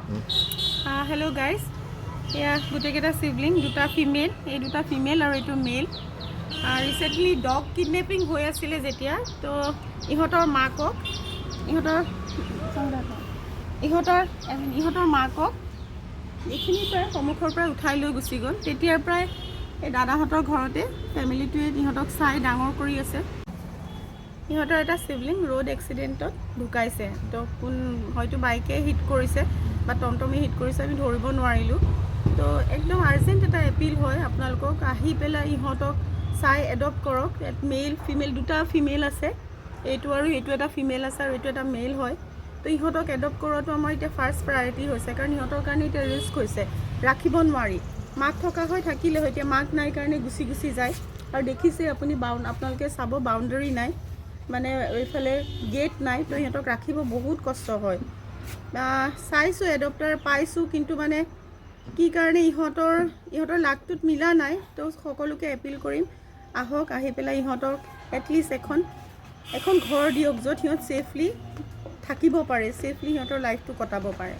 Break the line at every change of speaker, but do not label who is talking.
Hello' guys, এয়া গোটেইকেইটা sibling, দুটা ফিমেল, এই দুটা ফিমেল আৰু এইটো মেল। ৰিচেণ্টলি ডগ কিডনেপিং হৈ আছিলে যেতিয়া, তো ইহঁতৰ মাকক এইখিনিৰ পৰাই সন্মুখৰ পৰা উঠাই লৈ গুচি গ'ল। তেতিয়াৰ পৰাই এই দাদাহঁতৰ ঘৰতে ফেমিলিটোৱে ইহঁতক চাই ডাঙৰ কৰি আছে। ইহঁতৰ এটা চিবলিং ৰোড এক্সিডেণ্টত ঢুকাইছে, তো হয়তো বাইকে হিট কৰিছে বা টমটমে হিট কৰিছে, আমি ধৰিব নোৱাৰিলোঁ। তো একদম আৰ্জেণ্ট এটা এপিল হয় আপোনালোকক, আহি পেলাই ইহঁতক চাই এডপ্ট কৰক। মেল ফিমেল দুটা ফিমেল আছে, এইটো আৰু এইটো এটা ফিমেল আছে আৰু এইটো এটা মেল হয়। তো ইহঁতক এডপ্ট কৰাটো আমাৰ এতিয়া ফাৰ্ষ্ট প্ৰায়ৰিটি হৈছে, কাৰণ ইহঁতৰ কাৰণে এতিয়া ৰিস্ক হৈছে, ৰাখিব নোৱাৰি। মাক থকা হৈ থাকিলে হয়, এতিয়া মাক নাই কাৰণে গুচি গুচি যায়। আৰু দেখিছে আপুনি আপোনালোকে চাব, বাউণ্ডেৰী নাই, মানে এইফালে গেট নাই, তো সিহঁতক ৰাখিব বহুত কষ্ট হয়। চাইছোঁ এডপ্টাৰ পাইছোঁ, কিন্তু মানে কি কাৰণে ইহঁতৰ লাকটোত মিলা নাই। তো সকলোকে এপিল কৰিম, আহক, আহি পেলাই ইহঁতক এটলিষ্ট এখন ঘৰ দিয়ক, য'ত সিহঁত ছেফলি থাকিব পাৰে, ছেফলি সিহঁতৰ লাইফটো কটাব পাৰে।